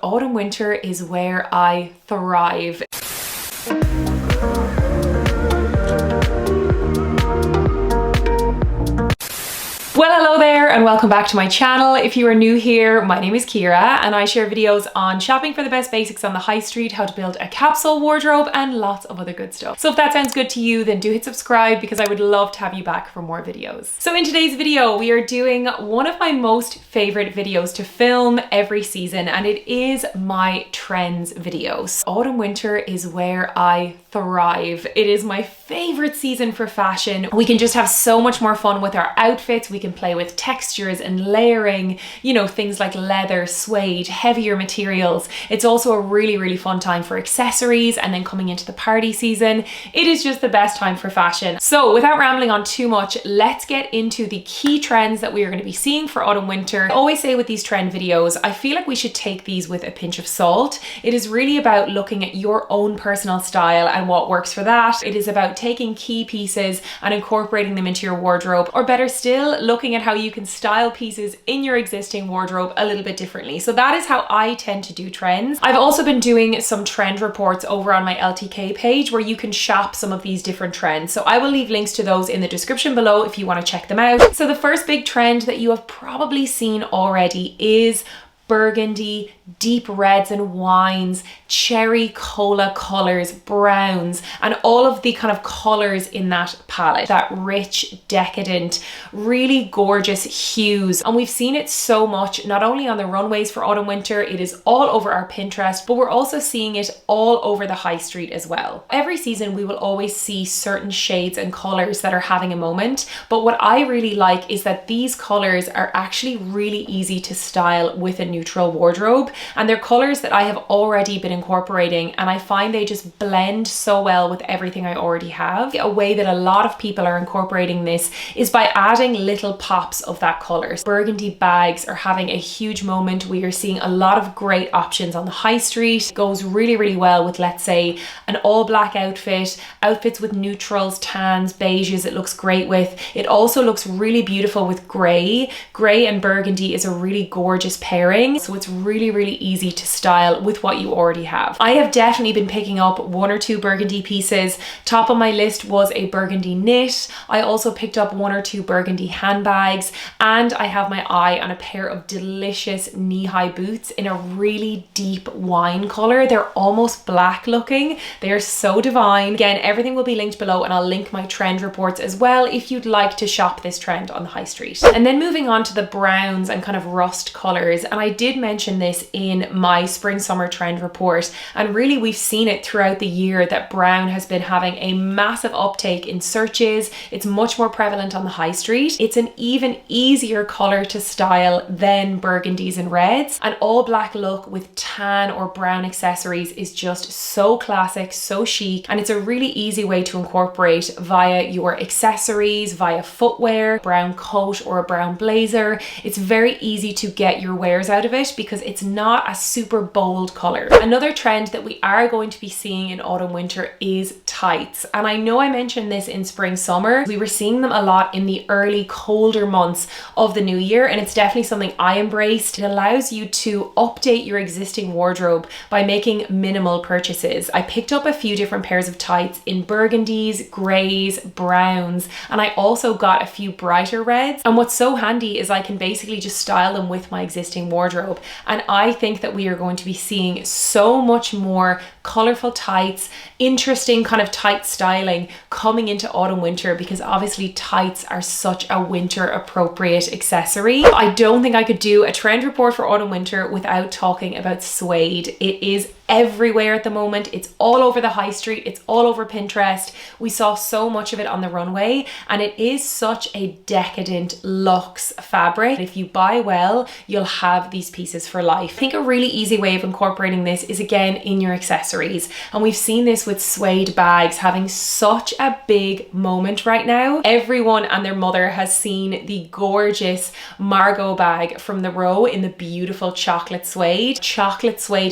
autumn winter is where I thrive. Well, hello there and welcome back to my channel. If you are new here, my name is Ciara and I share videos on shopping for the best basics on the high street, how to build a capsule wardrobe and lots of other good stuff. So if that sounds good to you, then do hit subscribe because I would love to have you back for more videos. So in today's video, we are doing one of my most favorite videos to film every season, and it is my trends videos. Autumn winter is where I thrive. It is my favorite season for fashion. We can just have so much more fun with our outfits. We can play with textures and layering, you know, things like leather, suede, heavier materials. It's also a really fun time for accessories, and then coming into the party season, it is just the best time for fashion. So without rambling on too much, let's get into the key trends that we are going to be seeing for autumn winter. I always say with these trend videos, I feel like we should take these with a pinch of salt. It is really about looking at your own personal style and what works for that. It is about taking key pieces and incorporating them into your wardrobe, or better still, looking at how you can style pieces in your existing wardrobe a little bit differently. So that is how I tend to do trends. I've also been doing some trend reports over on my LTK page where you can shop some of these different trends. So I will leave links to those in the description below if you want to check them out. So the first big trend that you have probably seen already is burgundy, deep reds and wines, cherry cola colors, browns, and all of the kind of colors in that palette, that rich, decadent, really gorgeous hues. And we've seen it so much, not only on the runways for autumn winter, it is all over our Pinterest, but we're also seeing it all over the high street as well. Every season we will always see certain shades and colors that are having a moment, but what I really like is that these colors are actually really easy to style with a neutral wardrobe, and they're colors that I have already been incorporating, and I find they just blend so well with everything I already have. A way that a lot of people are incorporating this is by adding little pops of that color. Burgundy bags are having a huge moment. We are seeing a lot of great options on the high street. It goes really well with, let's say, an all black outfit, outfits with neutrals, tans, beiges. It looks great with. It also looks really beautiful with gray. Gray and burgundy is a really gorgeous pairing, so it's really easy to style with what you already have. I have definitely been picking up one or two burgundy pieces. Top of my list was a burgundy knit. I also picked up one or two burgundy handbags, and I have my eye on a pair of delicious knee-high boots in a really deep wine color. They're almost black looking. They are so divine. Again, everything will be linked below, and I'll link my trend reports as well if you'd like to shop this trend on the high street. And then moving on to the browns and kind of rust colors, and I did mention this in my spring summer trend report, and really we've seen it throughout the year that brown has been having a massive uptake in searches. It's much more prevalent on the high street. It's an even easier color to style than burgundies and reds, and all black look with tan or brown accessories is just so classic, so chic, and it's a really easy way to incorporate via your accessories, via footwear, brown coat or a brown blazer. It's very easy to get your wears out of it because it's not a super bold color. Another trend that we are going to be seeing in autumn winter is tights, and I know I mentioned this in spring summer. We were seeing them a lot in the early colder months of the new year, and it's definitely something I embraced. It allows you to update your existing wardrobe by making minimal purchases. I picked up a few different pairs of tights in burgundies, grays, browns, and I also got a few brighter reds, and what's so handy is I can basically just style them with my existing wardrobe. And I think that we are going to be seeing so much more colorful tights, interesting kind of tight styling coming into autumn winter, because obviously tights are such a winter appropriate accessory. I don't think I could do a trend report for autumn winter without talking about suede. It is everywhere at the moment. It's all over the high street. It's all over Pinterest. We saw so much of it on the runway, and it is such a decadent luxe fabric. If you buy well, you'll have these pieces for life. I think a really easy way of incorporating this is again in your accessories, and we've seen this with suede bags having such a big moment right now. Everyone and their mother has seen the gorgeous Margot bag from the Row in the beautiful chocolate suede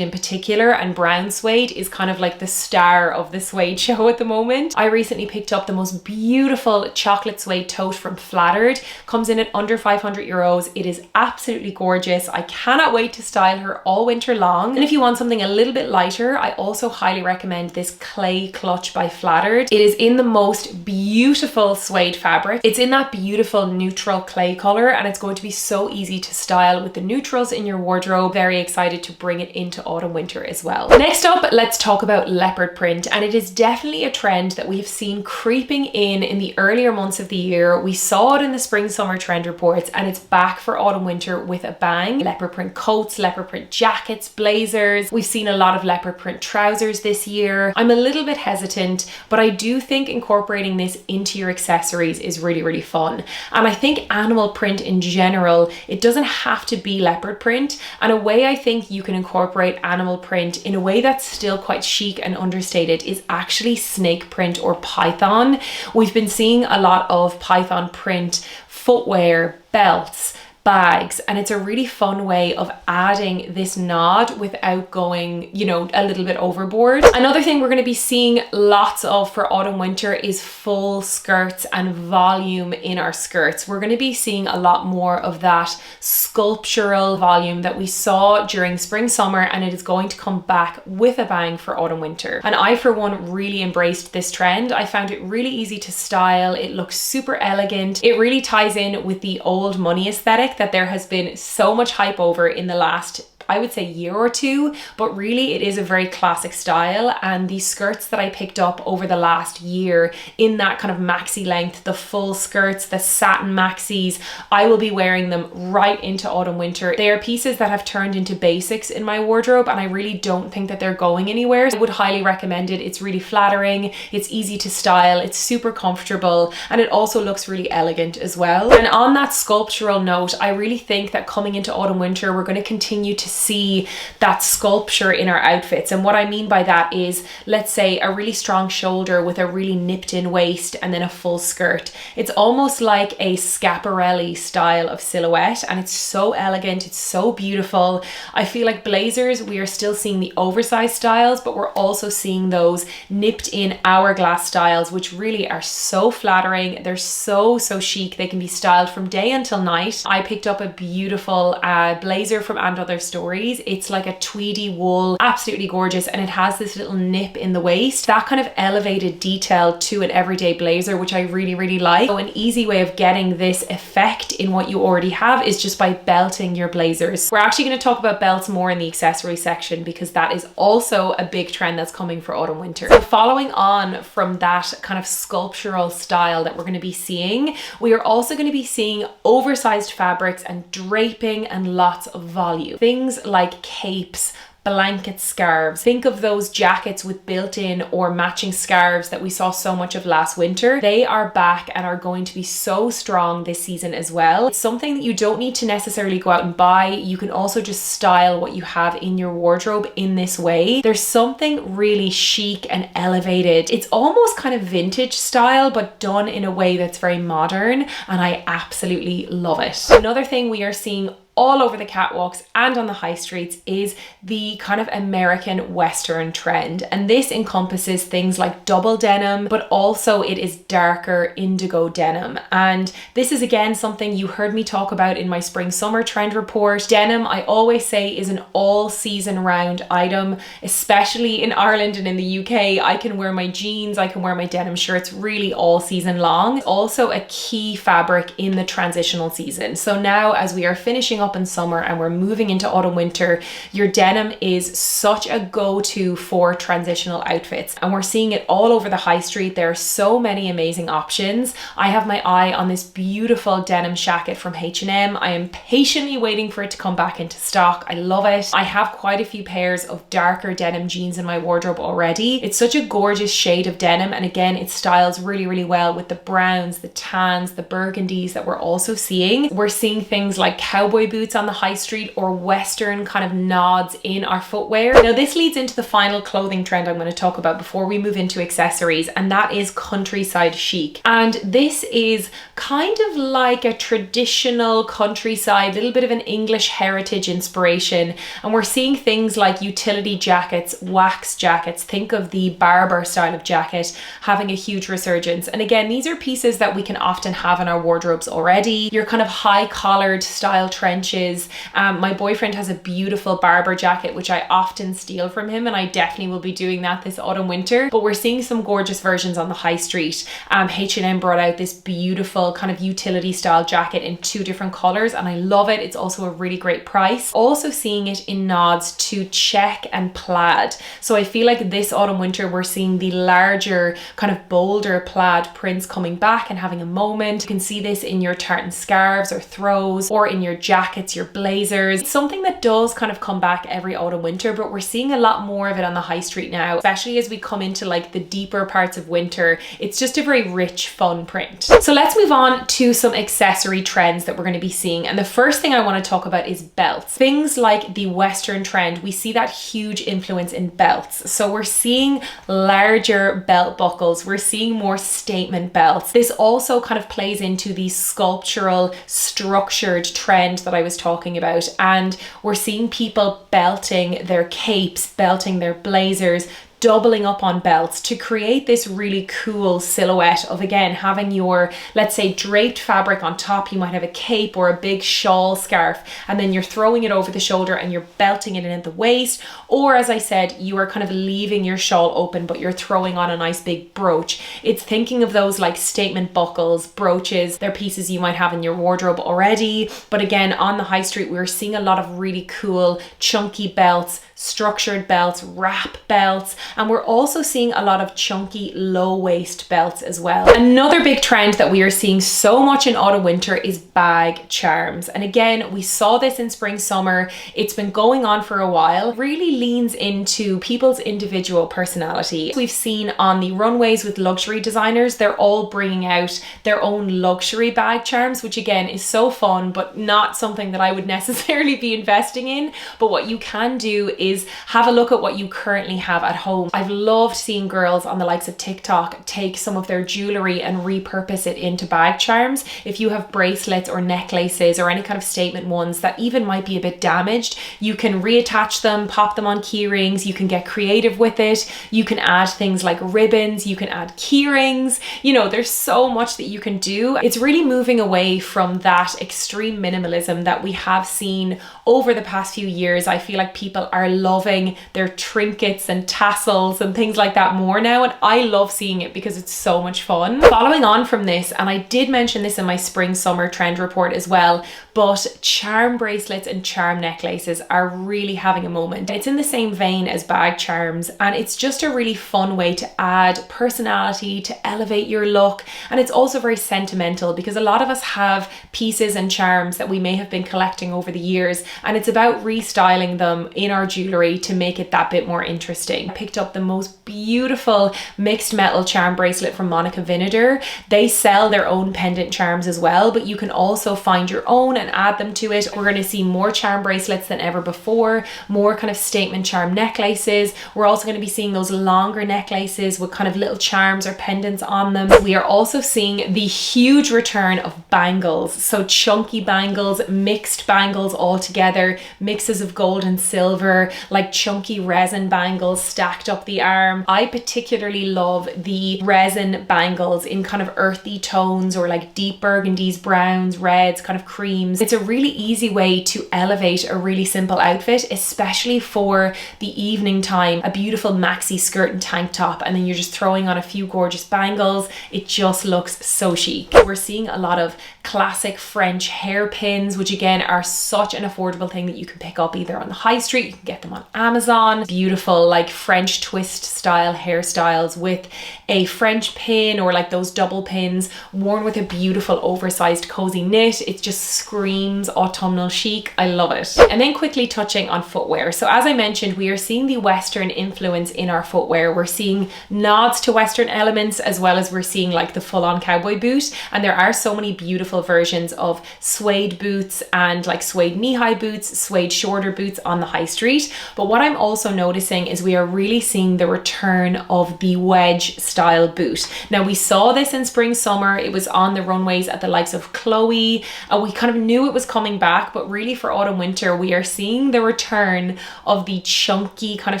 in particular, and brown suede is kind of like the star of the suede show at the moment. I recently picked up the most beautiful chocolate suede tote from Flattered. Comes in at under 500 euros. It is absolutely gorgeous. I cannot wait to style her all winter long. And if you want something a little bit lighter, I also highly recommend this clay clutch by Flattered. It is in the most beautiful suede fabric. It's in that beautiful neutral clay color, and it's going to be so easy to style with the neutrals in your wardrobe. Very excited to bring it into autumn winter as well. Next up, let's talk about leopard print, and it is definitely a trend that we have seen creeping in the earlier months of the year. We saw it in the spring summer trend reports, and it's back for autumn winter with a bang. Leopard print coats, leopard print jackets, blazers. We've seen a lot of leopard print trousers this year. I'm a little bit hesitant, but I do think incorporating this into your accessories is really, really fun. And I think animal print in general, it doesn't have to be leopard print. And a way I think you can incorporate animal print in a way that's still quite chic and understated is actually snake print or python. We've been seeing a lot of python print footwear, belts, bags, and it's a really fun way of adding this nod without going, you know, a little bit overboard. Another thing we're going to be seeing lots of for autumn winter is full skirts and volume in our skirts. We're going to be seeing a lot more of that sculptural volume that we saw during spring summer, and it is going to come back with a bang for autumn winter. And I for one really embraced this trend. I found it really easy to style. It looks super elegant. It really ties in with the old money aesthetic that there has been so much hype over in the last, I would say, year or two, but really it is a very classic style. And these skirts that I picked up over the last year in that kind of maxi length, the full skirts, the satin maxis, I will be wearing them right into autumn winter. They are pieces that have turned into basics in my wardrobe, and I really don't think that they're going anywhere. I would highly recommend it. It's really flattering, it's easy to style, it's super comfortable, and it also looks really elegant as well. And on that sculptural note, I really think that coming into autumn winter, we're going to continue to see that sculpture in our outfits. And what I mean by that is, let's say a really strong shoulder with a really nipped in waist and then a full skirt. It's almost like a Schiaparelli style of silhouette, and it's so elegant, it's so beautiful. I feel like blazers, we are still seeing the oversized styles, but we're also seeing those nipped in hourglass styles, which really are so flattering. They're so chic. They can be styled from day until night. I picked up a beautiful blazer from And Other Stories. It's like a tweedy wool, absolutely gorgeous, and it has this little nip in the waist. That kind of elevated detail to an everyday blazer, which I really like. So an easy way of getting this effect in what you already have is just by belting your blazers. We're actually going to talk about belts more in the accessory section because that is also a big trend that's coming for autumn winter. So following on from that kind of sculptural style that we're going to be seeing, we are also going to be seeing oversized fabrics and draping and lots of volume. Things like capes, blanket scarves. Think of those jackets with built-in or matching scarves that we saw so much of last winter. They are back and are going to be so strong this season as well. It's something that you don't need to necessarily go out and buy. You can also just style what you have in your wardrobe in this way. There's something really chic and elevated. It's almost kind of vintage style, but done in a way that's very modern, and I absolutely love it. Another thing we are seeing all over the catwalks and on the high streets is the kind of American Western trend. And this encompasses things like double denim, but also it is darker indigo denim. And this is again something you heard me talk about in my spring summer trend report. Denim, I always say, is an all season round item, especially in Ireland and in the UK. I can wear my jeans, I can wear my denim shirts really all season long. It's also a key fabric in the transitional season. So now as we are finishing up in summer and we're moving into autumn winter, your denim is such a go-to for transitional outfits, and we're seeing it all over the high street. There are so many amazing options. I have my eye on this beautiful denim shacket from H&M. I am patiently waiting for it to come back into stock. I love it. I have quite a few pairs of darker denim jeans in my wardrobe already. It's such a gorgeous shade of denim, and again, it styles really well with the browns, the tans, the burgundies that we're also seeing. We're seeing things like cowboy boots boots on the high street or Western kind of nods in our footwear. Now this leads into the final clothing trend I'm going to talk about before we move into accessories, and that is countryside chic. And this is kind of like a traditional countryside, little bit of an English heritage inspiration. And we're seeing things like utility jackets, wax jackets, think of the barber style of jacket, having a huge resurgence. And again, these are pieces that we can often have in our wardrobes already. Your kind of high collared style trenches. My boyfriend has a beautiful barber jacket, which I often steal from him, and I definitely will be doing that this autumn winter. But we're seeing some gorgeous versions on the high street. H&M brought out this beautiful kind of utility style jacket in 2 different colors, and I love it. It's also a really great price. Also seeing it in nods to check and plaid. So I feel like this autumn winter we're seeing the larger kind of bolder plaid prints coming back and having a moment. You can see this in your tartan scarves or throws, or in your jackets, your blazers. It's something that does kind of come back every autumn winter, but we're seeing a lot more of it on the high street now, especially as we come into like the deeper parts of winter. It's just a very rich, fun print. So let's move on to some accessory trends that we're going to be seeing. And the first thing I want to talk about is belts. Things like the Western trend, we see that huge influence in belts. So we're seeing larger belt buckles. We're seeing more statement belts. This also kind of plays into the sculptural, structured trend that I was talking about. And we're seeing people belting their capes, belting their blazers, doubling up on belts to create this really cool silhouette of, again, having your, let's say, draped fabric on top. You might have a cape or a big shawl scarf, and then you're throwing it over the shoulder and you're belting it in at the waist. Or as I said, you are kind of leaving your shawl open, but you're throwing on a nice big brooch. It's thinking of those like statement buckles, brooches. They're pieces you might have in your wardrobe already. But again, on the high street, we're seeing a lot of really cool chunky belts, structured belts, wrap belts, and we're also seeing a lot of chunky low waist belts as well. Another big trend that we are seeing so much in autumn winter is bag charms. And again, we saw this in spring summer. It's been going on for a while. It really leans into people's individual personality. We've seen on the runways with luxury designers, they're all bringing out their own luxury bag charms, which again is so fun, but not something that I would necessarily be investing in. But what you can do is have a look at what you currently have at home. I've loved seeing girls on the likes of TikTok take some of their jewelry and repurpose it into bag charms. If you have bracelets or necklaces or any kind of statement ones that even might be a bit damaged, you can reattach them, pop them on key rings. You can get creative with it. You can add things like ribbons, you can add key rings. You know, there's so much that you can do. It's really moving away from that extreme minimalism that we have seen over the past few years. I feel like people are loving their trinkets and tassels and things like that more now, and I love seeing it because it's so much fun. Following on from this, and I did mention this in my spring summer trend report as well, but charm bracelets and charm necklaces are really having a moment. It's in the same vein as bag charms, and it's just a really fun way to add personality, to elevate your look. And it's also very sentimental because a lot of us have pieces and charms that we may have been collecting over the years, and it's about restyling them in our jewelry to make it that bit more interesting. I picked up the most beautiful mixed metal charm bracelet from Monica Vinader. They sell their own pendant charms as well, but you can also find your own and add them to it. We're going to see more charm bracelets than ever before, more kind of statement charm necklaces. We're also going to be seeing those longer necklaces with kind of little charms or pendants on them. We are also seeing the huge return of bangles. So chunky bangles, mixed bangles all together, mixes of gold and silver, like chunky resin bangles stacked up the arm. I particularly love the resin bangles in kind of earthy tones or like deep burgundies, browns, reds, kind of creams. It's a really easy way to elevate a really simple outfit, especially for the evening time. A beautiful maxi skirt and tank top, and then you're just throwing on a few gorgeous bangles. It just looks so chic. We're seeing a lot of classic French hairpins, which again are such an affordable thing that you can pick up either on the high street, you can get them them on Amazon. Beautiful like French twist style hairstyles with a French pin or like those double pins, worn with a beautiful oversized cozy knit. It just screams autumnal chic. I love it. And then quickly touching on footwear. So as I mentioned, we are seeing the Western influence in our footwear. We're seeing nods to Western elements, as well as we're seeing like the full-on cowboy boot. And there are so many beautiful versions of suede boots and like suede knee-high boots, suede shorter boots on the high street. But what I'm also noticing is we are really seeing the return of the wedge style boot. Now we saw this in spring summer. It was on the runways at the likes of Chloe. We kind of knew it was coming back, but really for autumn winter we are seeing the return of the chunky kind of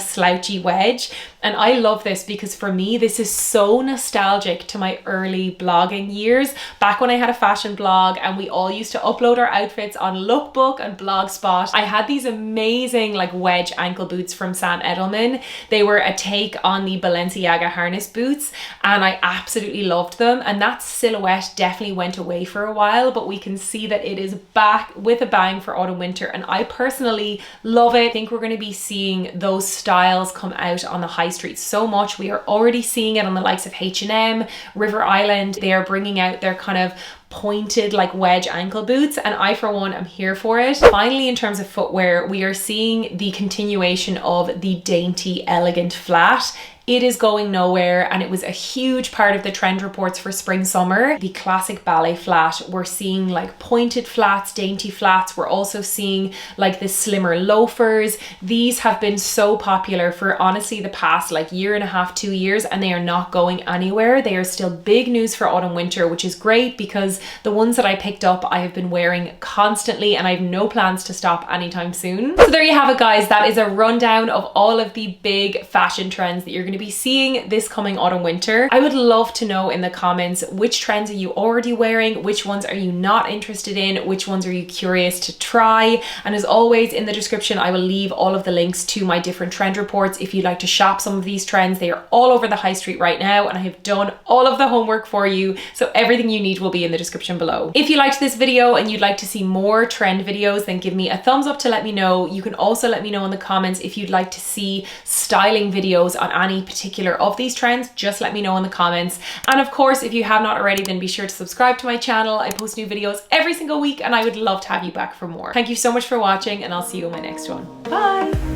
slouchy wedge. And I love this because for me this is so nostalgic to my early blogging years, back when I had a fashion blog and we all used to upload our outfits on Lookbook and Blogspot. I had these amazing like wedge ankle boots from Sam Edelman. They were a take on the Balenciaga harness boots and I absolutely loved them, and that silhouette definitely went away for a while, but we can see that it is back with a bang for autumn winter, and I personally love it. I think we're going to be seeing those styles come out on the high street so much. We are already seeing it on the likes of H&M, River Island. They are bringing out their kind of pointed like wedge ankle boots, and I for one am here for it. Finally, in terms of footwear, we are seeing the continuation of the dainty elegant flat. It is going nowhere, and it was a huge part of the trend reports for spring summer. The classic ballet flat, we're seeing like pointed flats, dainty flats. We're also seeing like the slimmer loafers. These have been so popular for honestly the past like year and a half, 2 years, and they are not going anywhere. They are still big news for autumn winter, which is great because the ones that I picked up I have been wearing constantly and I have no plans to stop anytime soon. So there you have it, guys. That is a rundown of all of the big fashion trends that you're going to be seeing this coming autumn winter. I would love to know in the comments, which trends are you already wearing, which ones are you not interested in, which ones are you curious to try. And as always, in the description I will leave all of the links to my different trend reports if you'd like to shop some of these trends. They are all over the high street right now and I have done all of the homework for you, so everything you need will be in the description below. If you liked this video and you'd like to see more trend videos, then give me a thumbs up to let me know. You can also let me know in the comments if you'd like to see styling videos on any particular of these trends. Just let me know in the comments. And of course, if you have not already, then be sure to subscribe to my channel. I post new videos every single week and I would love to have you back for more. Thank you so much for watching, and I'll see you in my next one. Bye!